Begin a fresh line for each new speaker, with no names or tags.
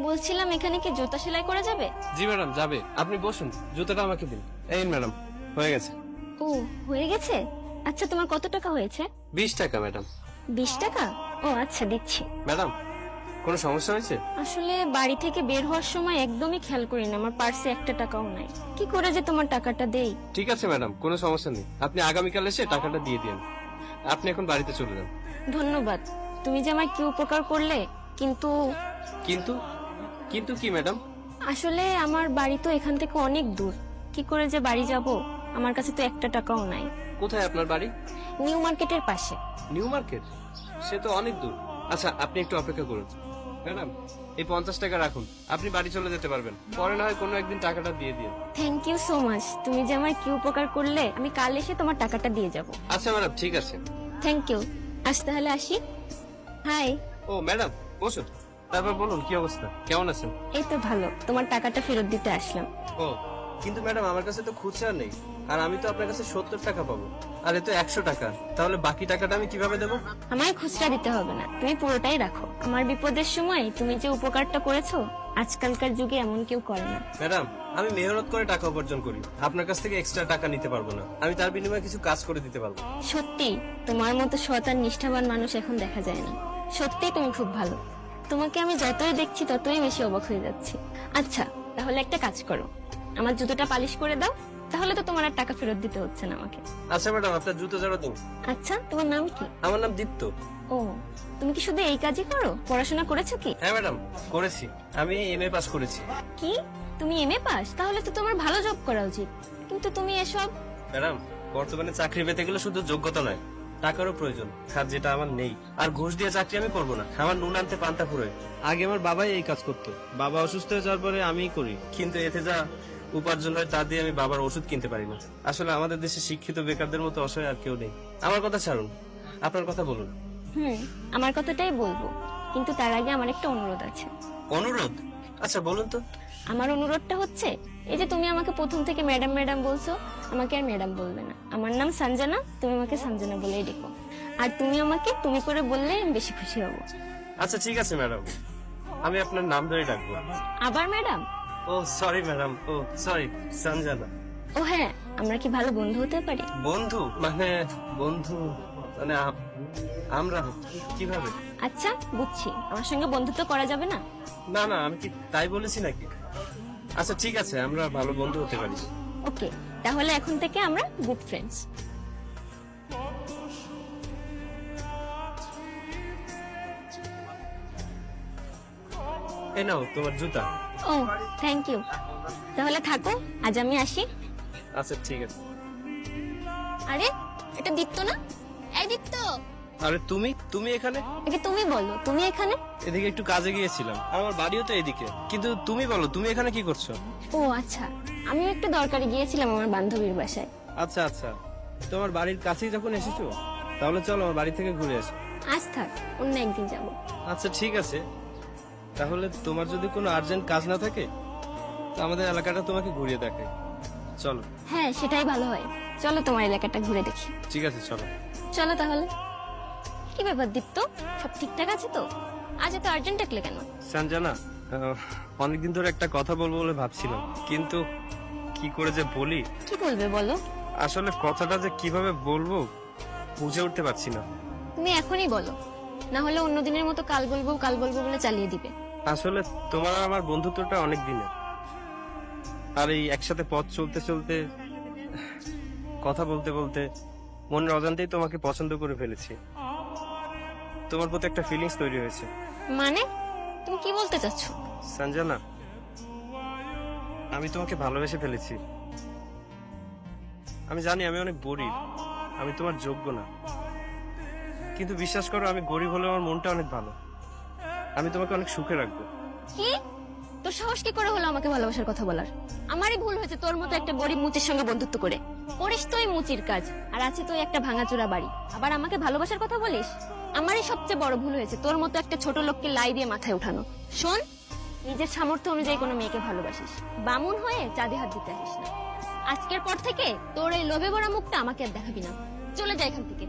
বলছিলাম এখানে কি জুতা সেলাই করা যাবে?
জি ম্যাডাম যাবে, আপনি বসুন, জুতাটা আমাকে দিন। এই ম্যাডাম, হয়ে গেছে।
ও, হয়ে গেছে। আচ্ছা, তোমার কত টাকা হয়েছে?
20 টাকা ম্যাডাম।
20 টাকা? ও আচ্ছা, দিচ্ছি।
ম্যাডাম, কোনো সমস্যা হয়েছে?
আসলে বাড়ি থেকে বের হওয়ার সময় একদমই খেয়াল করি না, আমার পার্সে একটা টাকাও নাই। কি করে যে তোমার টাকাটা দেই।
ঠিক আছে ম্যাডাম, কোনো সমস্যা নেই, আপনি আগামীকাল এসে টাকাটা দিয়ে দিন। আপনি এখন বাড়িতে চলে যান।
ধন্যবাদ, তুমি যে আমার কি উপকার করলে। কিন্তু
কিন্তু কিন্তু কি ম্যাডাম?
আসলে আমার বাড়ি তো এখান থেকে অনেক দূর, কি করে যে বাড়ি যাব, আমার কাছে তো একটা টাকাও নাই।
কোথায় আপনার বাড়ি?
নিউ মার্কেটের পাশে।
New market? সে তো অনেক দূর। আচ্ছা, আপনি একটু অপেক্ষা করুন। ম্যাডাম, এই 50 টাকা রাখুন, আপনি বাড়ি চলে যেতে পারবেন, পরে না হয় কোনো একদিন টাকাটা দিয়ে দিন।
থ্যাংক ইউ সো মাচ, তুমি যে আমার কি উপকার করলে। আমি কাল এসে তোমার টাকাটা দিয়ে যাব।
আচ্ছা ম্যাডাম, ঠিক আছে।
Thank you. আজ তাহলে আসি। হাই।
ও ম্যাডাম, বসুন। তারপর বলুন, কি অবস্থা, কেমন আছেন?
এই তো ভালো, তোমার টাকাটা ফেরত দিতে আসলাম।
ও, কিন্তু ম্যাডাম আমার কাছে তো খুচরা নেই, আর আমি তো আপনার কাছে 70 টাকা পাবো, আর এ তো 100 টাকা, তাহলে বাকি টাকাটা আমি কিভাবে দেবো?
আমায় খুচরা দিতে হবে না, তুমি পুরোটাই রাখো। আমার বিপদের সময় তুমি যে উপকারটা করেছো, আজকালকার যুগে এমন কেউ করে না।
ম্যাডাম, আমি মেহনত করে টাকা উপার্জন করি, আপনার কাছ থেকে এক্সট্রা টাকা নিতে পারবো না, আমি তার বিনিময়ে কিছু কাজ করে দিতে পারবো।
সত্যি তোমার মতো সৎ আর নিষ্ঠাবান মানুষ এখন দেখা যায় না। সত্যি তুমি খুব ভালো, তোমাকে আমি যতই দেখছি ততই বেশি অবাক হয়ে যাচ্ছি। আচ্ছা, তাহলে একটা কাজ করো, আমার জুতোটা পালিশ করে দাও, তাহলে তো তোমার আর টাকা ফেরত দিতে হচ্ছে না আমাকে।
আচ্ছা ম্যাডাম, আপনার জুতো জোড়া দিন।
আচ্ছা, তোমার নাম কি?
আমার নাম দীপ্ত।
ও, তুমি কি শুধু এই কাজই করো? পড়াশোনা করেছো কি?
হ্যাঁ ম্যাডাম, করেছি, আমি MA পাস করেছি।
কি, তুমি এমএ পাস? তাহলে তো তোমার ভালো জব করা উচিত, কিন্তু তুমি এসব।
ম্যাডাম, বর্তমানে চাকরি পেতে গেলে শুধু যোগ্যতা নয়, টাকারও প্রয়োজন, কাজ যেটা আমার নেই। আর ঘুষ দিয়ে চাকরি আমি করবো না, আমার নুন আনতে পান্তা ফুরোয়। আগে আমার বাবাই এই কাজ করতো, বাবা অসুস্থ হয়ে যাওয়ার পরে আমিই করি, কিন্তু এতে যা উপার্জন হয় তা দিয়ে আমি বাবার ওষুধ কিনতে পারি না। আসলে আমাদের দেশে শিক্ষিত বেকারদের মতো অসহায় আর কেউ নেই। আমার কথা ছাড়ুন, আপনার কথা বলুন।
আমার কথাটাই বলবো, কিন্তু তার আগে আমার একটা অনুরোধ আছে।
অনুরোধ? আচ্ছা বলুন তো।
আমার অনুরোধটা হচ্ছে, এই যে তুমি আমাকে প্রথম থেকে ম্যাডাম ম্যাডাম বলছো, আমাকে আর ম্যাডাম বলবে না। আমার নাম সঞ্জনা, তুমি আমাকে সঞ্জনা বলেই ডেকো। আর তুমি আমাকে তুমি করে বললে আমি বেশি খুশি হব।
আচ্ছা ঠিক আছে ম্যাডাম, আমি আপনার নাম ধরে ডাকবো।
আবার ম্যাডাম?
ও সরি ম্যাডাম, ও সরি, সঞ্জনা।
ও হ্যাঁ, আমরা কি ভালো বন্ধু হতে পারি?
বন্ধু মানে? বন্ধু মানে আমরা কিভাবে?
আচ্ছা বুঝছি, আমার সঙ্গে বন্ধুত্ব করা যাবে না।
না না, আমি কি তাই বলেছি নাকি? আচ্ছা ঠিক আছে, আমরা ভালো বন্ধু হতে পারি।
ওকে, তাহলে এখন থেকে আমরা গুড ফ্রেন্ডস।
এই নাও তোমার জুতা।
ও থ্যাংক ইউ, তাহলে থাকো, আজ আমি আসি।
আচ্ছা ঠিক আছে।
আরে, এটা দীপ্ত না? এই দীপ্ত।
আরে তুমি তুমি এখানে?
একে তুমি বলো, তুমি এখানে?
এদিকে একটু কাজে গিয়েছিলাম, আর আমার বাড়িও তো এদিকে, কিন্তু তুমি বলো তুমি এখানে কি করছো?
ও আচ্ছা, আমি একটু দরকারে গিয়েছিলাম আমার বান্ধবীর বাসায়।
আচ্ছা আচ্ছা, তোমার বাড়ির কাছেই যখন এসেছো, তাহলে চলো আমার বাড়ি থেকে ঘুরে আসি।
আজ থাক, অন্য একদিন যাব।
আচ্ছা ঠিক আছে, তাহলে তোমার যদি কোনো আর্জেন্ট কাজ না থাকে, তো আমাদের এলাকাটা তোমাকে ঘুরিয়ে দেখাই, চলো।
হ্যাঁ, সেটাই ভালো হয়, চলো তোমার এলাকাটা ঘুরে দেখি।
ঠিক আছে চলো।
চলো তাহলে। কি ব্যাপার দীপ্ত, সব ঠিকঠাক আছে তো? আজ এত আর্জেন্ট ডাকলে কেন?
সঞ্জনা, অনেকদিন ধরে একটা কথা বলবো বলে ভাবছিলাম, কিন্তু কি করে যে বলি।
কি বলবে বলো?
আসলে কথাটা যে কিভাবে বলবো বুঝে উঠতে পারছি না।
তুমি এখনই বলো, না হলে অন্য দিনের মতো কাল বলবো কাল বলবো বলে চালিয়ে দিবে।
আসলে তোমার আর আমার বন্ধুত্বটা অনেক দিনের, আর এই একসাথে পথ চলতে চলতে, কথা বলতে বলতে মনের অজান্তেই তোমাকে পছন্দ করে ফেলেছি। তোমার প্রতি একটা ফিলিংস তৈরি হয়েছে।
মানে, তুমি কি বলতে চাচ্ছ?
সঞ্জনা, আমি তোমাকে ভালোবেসে ফেলেছি। আমি জানি আমি অনেক গরিব, আমি তোমার যোগ্য না, কিন্তু বিশ্বাস করো, আমি গরিব হলেও আমার মনটা অনেক ভালো। আমি তোমাকে অনেক সুখে রাখবো।
কি? তোর সাহস কি করে হলো আমাকে ভালোবাসার কথা বলার? আমারই ভুল হয়েছে তোর মতো একটা গরিব মুচির সঙ্গে বন্ধুত্ব করে। করিস তো এই মুচির কাজ, আর আছে তো একটা ভাঙাচোরা বাড়ি, আবার আমাকে ভালোবাসার কথা বলিস? আমারই সবচেয়ে বড় ভুল হয়েছে তোর মতো একটা ছোট লোককে লাই দিয়ে মাথায় উঠানো। শোন, নিজের সামর্থ্য অনুযায়ী কোনো মেয়েকে ভালোবাসিস, বামুন হয়ে চাঁদে হাত দিতে আসিস না। আজকের পর থেকে তোর এই লোভে ভরা মুখটা আমাকে আর দেখাবি না। চলে যা এখান থেকে।